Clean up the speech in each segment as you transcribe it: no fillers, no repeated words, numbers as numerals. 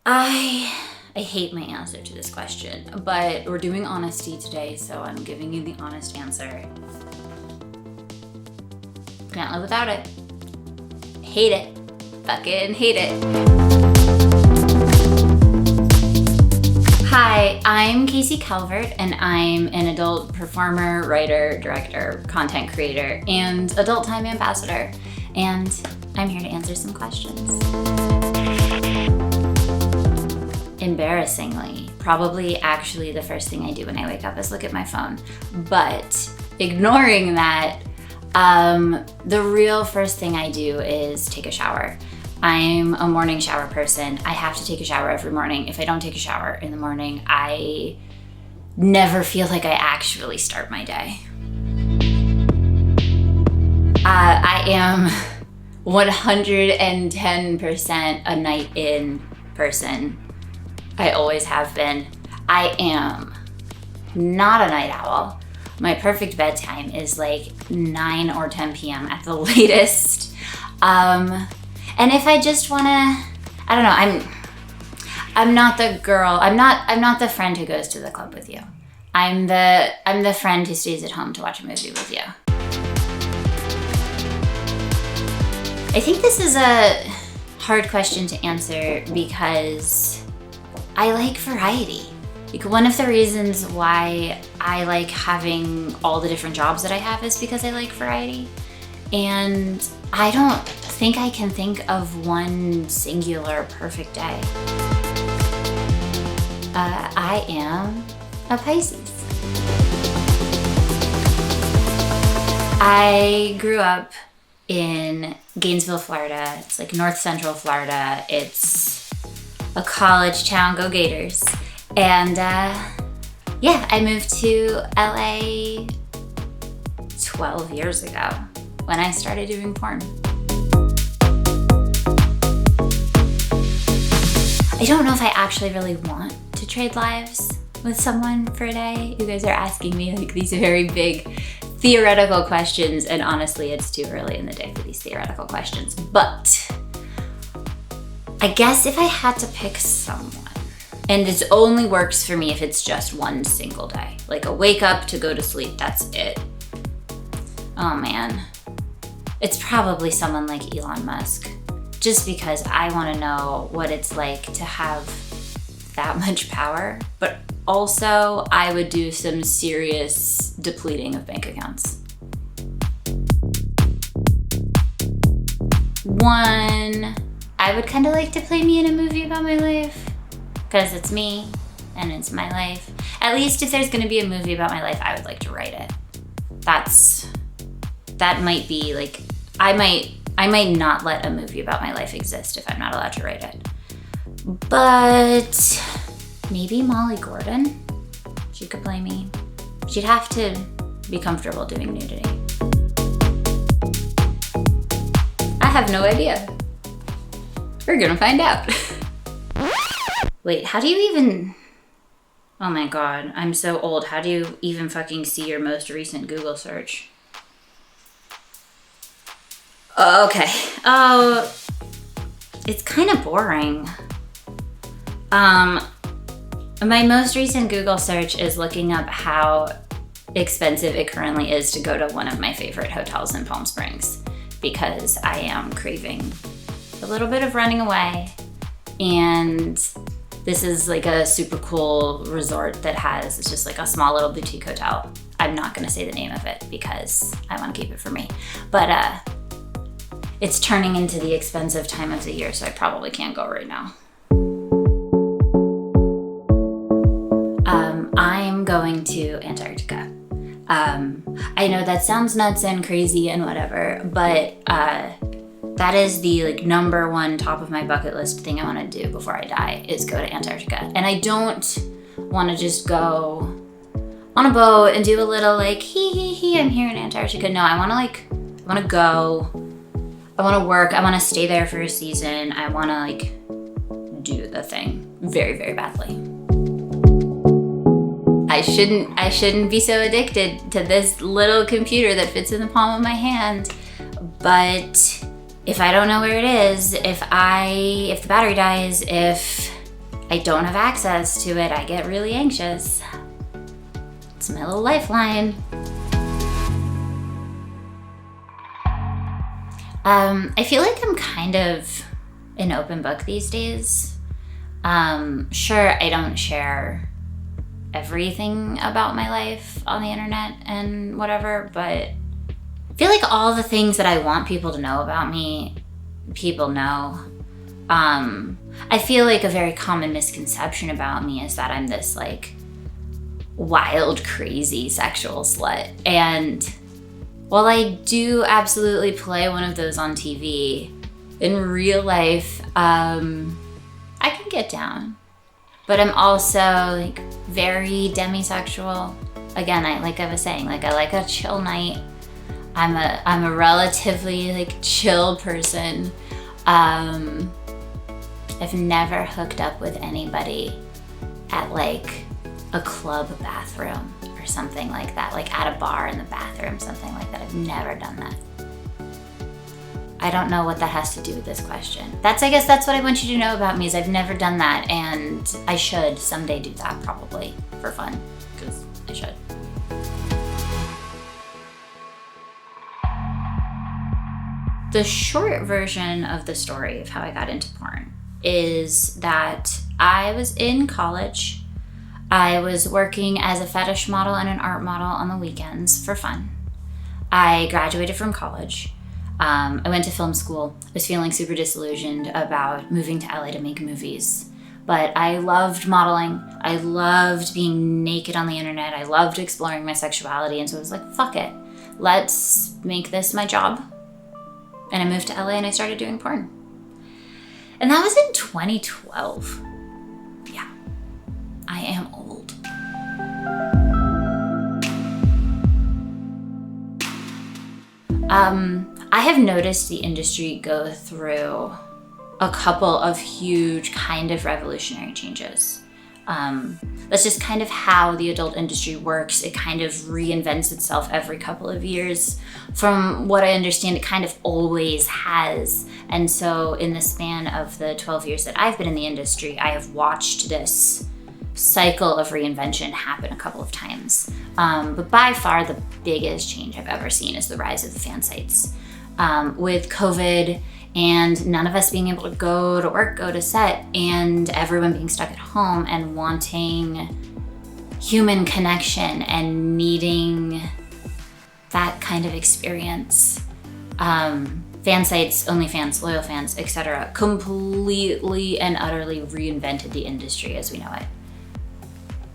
I hate my answer to this question, but we're doing honesty today, so I'm giving you the honest answer. Can't live without it. Hate it. Fucking hate it. Hi, I'm Casey Calvert, and I'm an adult performer, writer, director, content creator, and adult Time Ambassador. And I'm here to answer some questions. Embarrassingly, probably actually the first thing I do when I wake up is look at my phone. But ignoring that, the real first thing I do is take a shower. I'm a morning shower person. I have to take a shower every morning. If I don't take a shower in the morning, I never feel like I actually start my day. I am 110% a night in person. I always have been. I am not a night owl. My perfect bedtime is like 9 or 10 p.m. at the latest. And if I just wanna, I don't know, I'm not the girl, I'm not the friend who goes to the club with you. I'm the friend who stays at home to watch a movie with you. I think this is a hard question to answer because I like variety. Like, one of the reasons why I like having all the different jobs that I have is because I like variety. And I don't think I can think of one singular perfect day. I am a Pisces. I grew up in Gainesville, Florida. It's like north central Florida. It's a college town, go Gators. And yeah, I moved to LA 12 years ago when I started doing porn. I don't know if I actually really want to trade lives with someone for a day. You guys are asking me like these very big theoretical questions, and honestly, it's too early in the day for these theoretical questions. But I guess if I had to pick someone, and it only works for me if it's just one single day, like a wake up to go to sleep, that's it. Oh man, it's probably someone like Elon Musk, just because I want to know what it's like to have that much power, but also I would do some serious depleting of bank accounts. One, I would kind of like to play me in a movie about my life, because it's me and it's my life. At least if there's gonna be a movie about my life, I would like to write it. That might be like, I might not let a movie about my life exist if I'm not allowed to write it. But maybe Molly Gordon, she could play me. She'd have to be comfortable doing nudity. I have no idea. We're gonna find out. Wait, how do you even, oh my God, I'm so old. How do you even fucking see your most recent Google search? Okay, oh, it's kind of boring. My most recent Google search is looking up how expensive it currently is to go to one of my favorite hotels in Palm Springs, because I am craving a little bit of running away. And this is like a super cool resort that has, it's just like a small little boutique hotel. I'm not gonna say the name of it because I wanna keep it for me. But it's turning into the expensive time of the year, so I probably can't go right now. I'm going to Antarctica. I know that sounds nuts and crazy and whatever, but that is the like number one top of my bucket list thing I want to do before I die is go to Antarctica. And I don't want to just go on a boat and do a little like hee, I'm here in Antarctica. No, I want to go. I want to work. I want to stay there for a season. I want to like do the thing very, very badly. I shouldn't be so addicted to this little computer that fits in the palm of my hand. But if I don't know where it is, if the battery dies, if I don't have access to it, I get really anxious. It's my little lifeline. I feel like I'm kind of an open book these days. Sure, I don't share everything about my life on the internet and whatever, but I feel like all the things that I want people to know about me, people know. I feel like a very common misconception about me is that I'm this like wild, crazy sexual slut. And while I do absolutely play one of those on TV, in real life, I can get down. But I'm also like very demisexual. Again, I was saying, like I like a chill night. I'm a relatively like chill person. I've never hooked up with anybody at like a club bathroom or something like that, like at a bar in the bathroom, something like that. I've never done that. I don't know what that has to do with this question. I guess that's what I want you to know about me, is I've never done that, and I should someday do that, probably for fun, because I should. The short version of the story of how I got into porn is that I was in college. I was working as a fetish model and an art model on the weekends for fun. I graduated from college. I went to film school. I was feeling super disillusioned about moving to LA to make movies. But I loved modeling. I loved being naked on the internet. I loved exploring my sexuality. And so I was like, fuck it. Let's make this my job. And I moved to LA and I started doing porn. And that was in 2012. Yeah, I am old. I have noticed the industry go through a couple of huge kind of revolutionary changes. That's just kind of how the adult industry works. It kind of reinvents itself every couple of years. From what I understand, it kind of always has. And so in the span of the 12 years that I've been in the industry, I have watched this cycle of reinvention happen a couple of times. But by far the biggest change I've ever seen is the rise of the fan sites. With COVID and none of us being able to go to work, go to set, and everyone being stuck at home and wanting human connection and needing that kind of experience. Fan sites, OnlyFans, Loyal Fans, etc. completely and utterly reinvented the industry as we know it.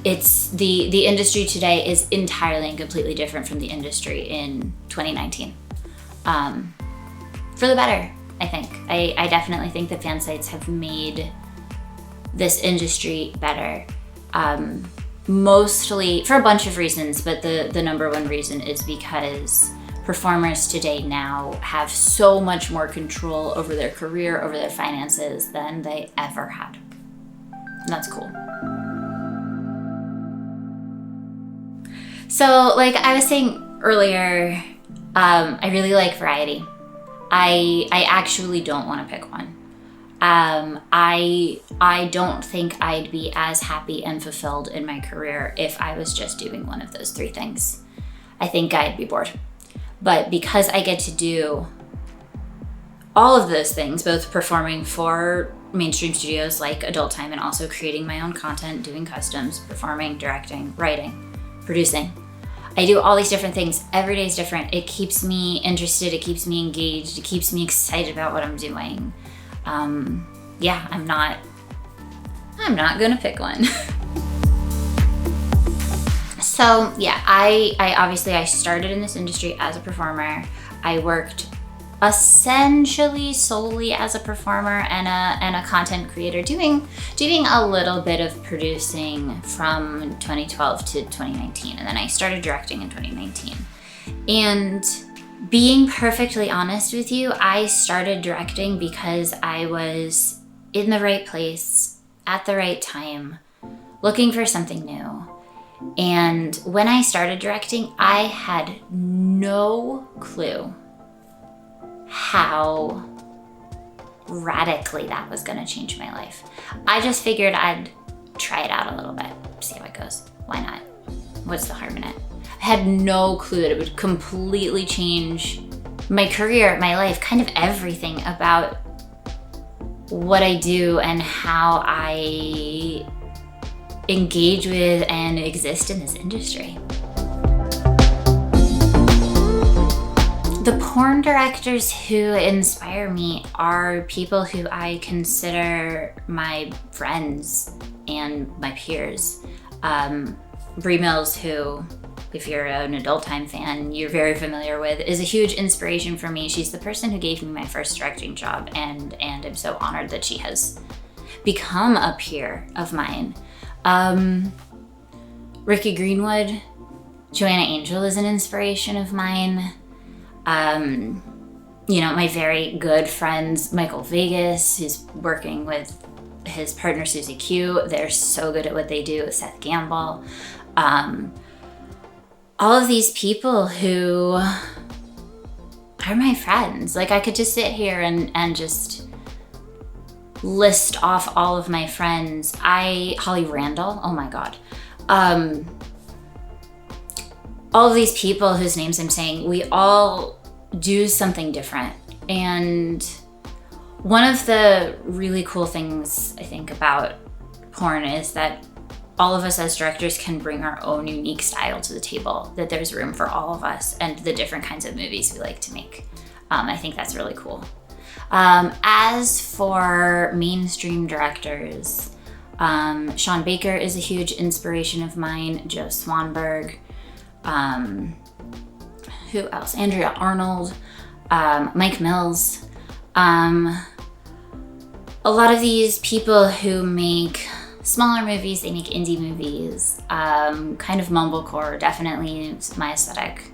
It's the industry today is entirely and completely different from the industry in 2019. For the better, I think. I definitely think that fan sites have made this industry better. Mostly for a bunch of reasons, but the number one reason is because performers today now have so much more control over their career, over their finances than they ever had. And that's cool. So like I was saying earlier, I really like variety. I actually don't want to pick one. I don't think I'd be as happy and fulfilled in my career if I was just doing one of those three things. I think I'd be bored. But because I get to do all of those things, both performing for mainstream studios like Adult Time and also creating my own content, doing customs, performing, directing, writing, producing. I do all these different things. Every day is different. It keeps me interested. It keeps me engaged. It keeps me excited about what I'm doing. Yeah, I'm not gonna pick one. So yeah, I started in this industry as a performer. I worked essentially solely as a performer and a content creator, doing a little bit of producing from 2012 to 2019, and then I started directing in 2019. And being perfectly honest with you, I started directing because I was in the right place at the right time, looking for something new. And when I started directing, I had no clue how radically that was gonna change my life. I just figured I'd try it out a little bit, see how it goes. Why not? What's the harm in it? I had no clue that it would completely change my career, my life, kind of everything about what I do and how I engage with and exist in this industry. The porn directors who inspire me are people who I consider my friends and my peers. Brie Mills, who, if you're an Adult Time fan, you're very familiar with, is a huge inspiration for me. She's the person who gave me my first directing job, and I'm so honored that she has become a peer of mine. Ricky Greenwood, Joanna Angel is an inspiration of mine. My very good friends, Michael Vegas, who's working with his partner Susie Q. They're so good at what they do. Seth Gamble. All of these people who are my friends. Like, I could just sit here and just list off all of my friends. Holly Randall, oh my God. All of these people whose names I'm saying, we all do something different. And one of the really cool things I think about porn is that all of us as directors can bring our own unique style to the table, that there's room for all of us and the different kinds of movies we like to make. I think that's really cool. As for mainstream directors, Sean Baker is a huge inspiration of mine, Joe Swanberg, who else? Andrea Arnold, Mike Mills. A lot of these people who make smaller movies, they make indie movies, kind of mumblecore, definitely my aesthetic.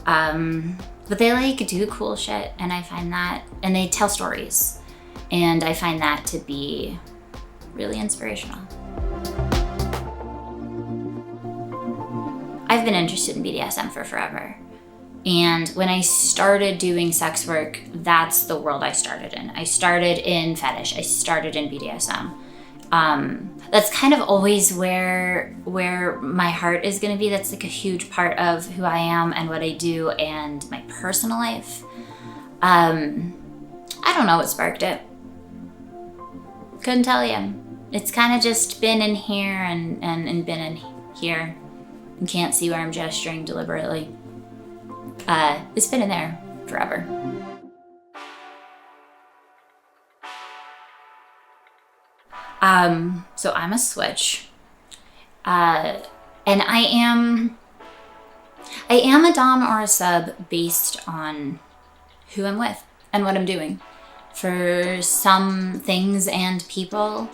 But they do cool shit, and I find that, and they tell stories, and I find that to be really inspirational. I've been interested in BDSM for forever. And when I started doing sex work, that's the world I started in. I started in fetish, I started in BDSM. That's kind of always where my heart is gonna be. That's like a huge part of who I am and what I do and my personal life. I don't know what sparked it. Couldn't tell you. It's kind of just been in here and been in here. You can't see where I'm gesturing deliberately. It's been in there forever. So I'm a switch. And I am a dom or a sub based on who I'm with and what I'm doing. For some things and people,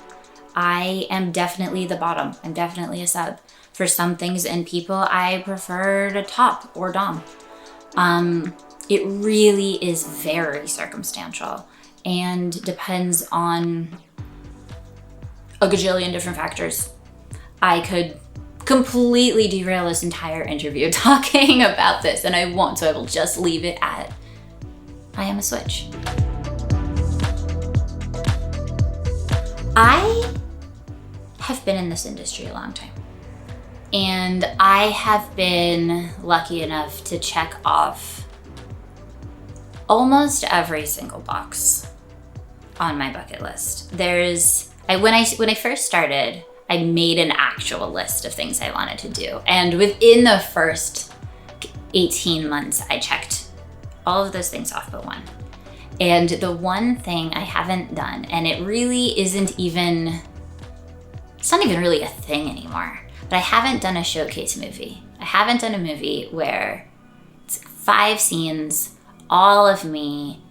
I am definitely the bottom. I'm definitely a sub. For some things and people, I prefer to top or dom. It really is very circumstantial and depends on a gajillion different factors. I could completely derail this entire interview talking about this, and I won't, so I will just leave it at I am a switch. I have been in this industry a long time. And I have been lucky enough to check off almost every single box on my bucket list. When I first started, I made an actual list of things I wanted to do. And within the first 18 months, I checked all of those things off but one. And the one thing I haven't done, and it's not even really a thing anymore, but I haven't done a showcase movie. I haven't done a movie where it's 5 scenes, all of me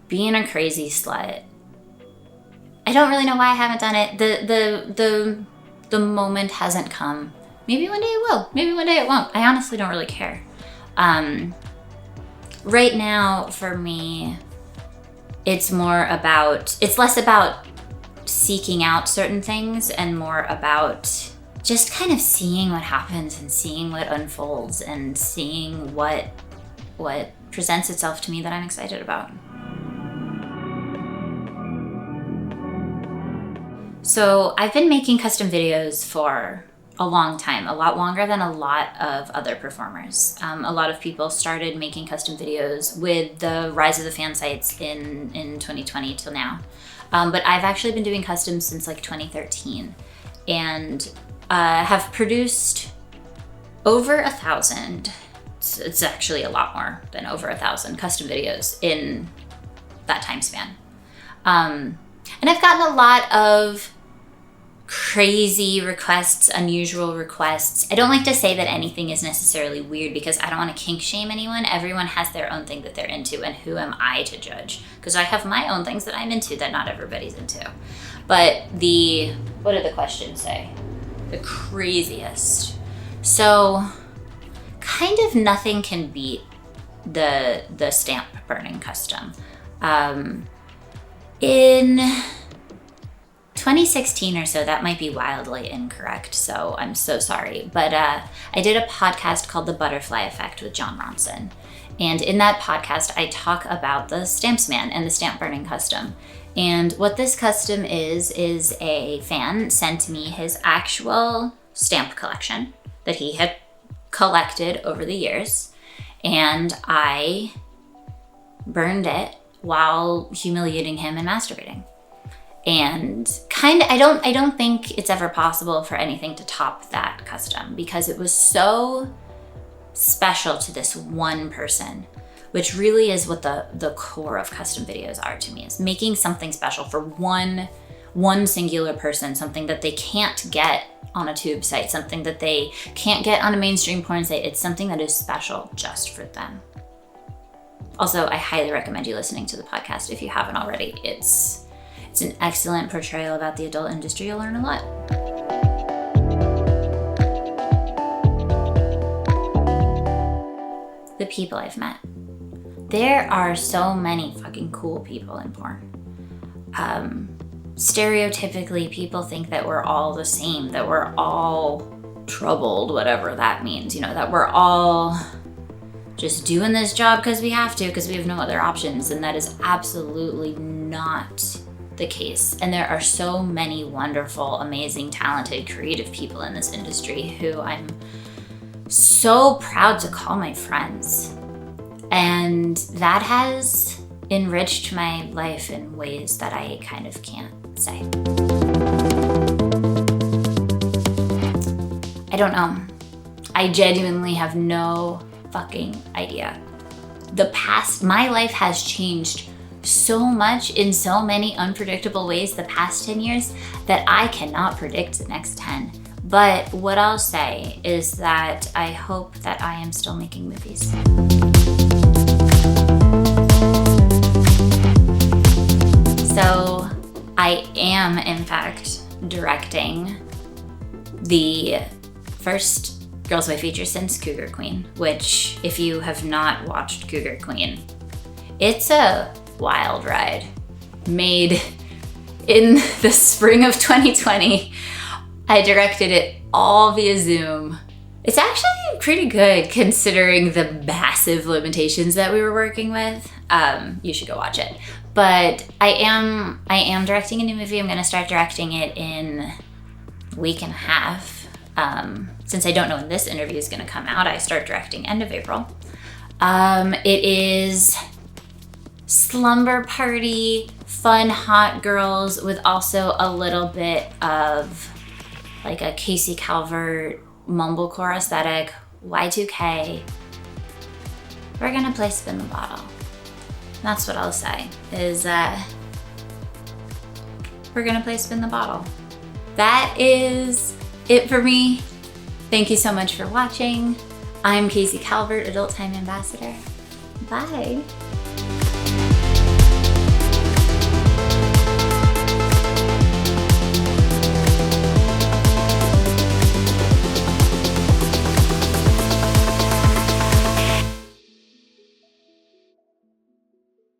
being a crazy slut. I don't really know why I haven't done it. The moment hasn't come. Maybe one day it will. Maybe one day it won't. I honestly don't really care. Right now, for me, it's less about seeking out certain things and more about just kind of seeing what happens and seeing what unfolds and seeing what presents itself to me that I'm excited about. So I've been making custom videos for a long time, a lot longer than a lot of other performers. A lot of people started making custom videos with the rise of the fan sites in 2020 till now. But I've actually been doing customs since like 2013 and have produced over 1,000. It's actually a lot more than over 1,000 custom videos in that time span. And I've gotten a lot of crazy requests, unusual requests. I don't like to say that anything is necessarily weird because I don't want to kink shame anyone. Everyone has their own thing that they're into, and who am I to judge? Because I have my own things that I'm into that not everybody's into. But what did the question say? The craziest. So kind of nothing can beat the stamp burning custom. In 2016 or so, that might be wildly incorrect, so I'm so sorry. But I did a podcast called The Butterfly Effect with John Ronson. And in that podcast, I talk about the Stamps Man and the stamp burning custom. And what this custom is a fan sent me his actual stamp collection that he had collected over the years. And I burned it while humiliating him and masturbating. And I don't think it's ever possible for anything to top that custom because it was so special to this one person, which really is what the core of custom videos are to me, is making something special for one singular person, something that they can't get on a tube site, something that they can't get on a mainstream porn site. It's something that is special just for them. Also, I highly recommend you listening to the podcast if you haven't already. It's an excellent portrayal about the adult industry. You'll learn a lot. The people I've met. There are so many fucking cool people in porn. Stereotypically, people think that we're all the same, that we're all troubled, whatever that means, that we're all just doing this job because we have to, because we have no other options. And that is absolutely not the case. And there are so many wonderful, amazing, talented, creative people in this industry who I'm so proud to call my friends. And that has enriched my life in ways that I kind of can't say. I don't know. I genuinely have no fucking idea. My life has changed so much in so many unpredictable ways the past 10 years that I cannot predict the next 10. But what I'll say is that I hope that I am still making movies. So I am, in fact, directing the first Girls Boy feature since Cougar Queen, which, if you have not watched Cougar Queen, it's a wild ride. Made in the spring of 2020. I directed it all via Zoom. It's actually pretty good considering the massive limitations that we were working with. You should go watch it. But I am directing a new movie. I'm gonna start directing it in a week and a half. Since I don't know when this interview is gonna come out, I start directing end of April. It is slumber party, fun, hot girls with also a little bit of like a Casey Calvert mumblecore aesthetic, Y2K. We're gonna play Spin the Bottle. That's what I'll say, is we're gonna play Spin the Bottle. That is it for me. Thank you so much for watching. I'm Casey Calvert, Adult Time Ambassador. Bye.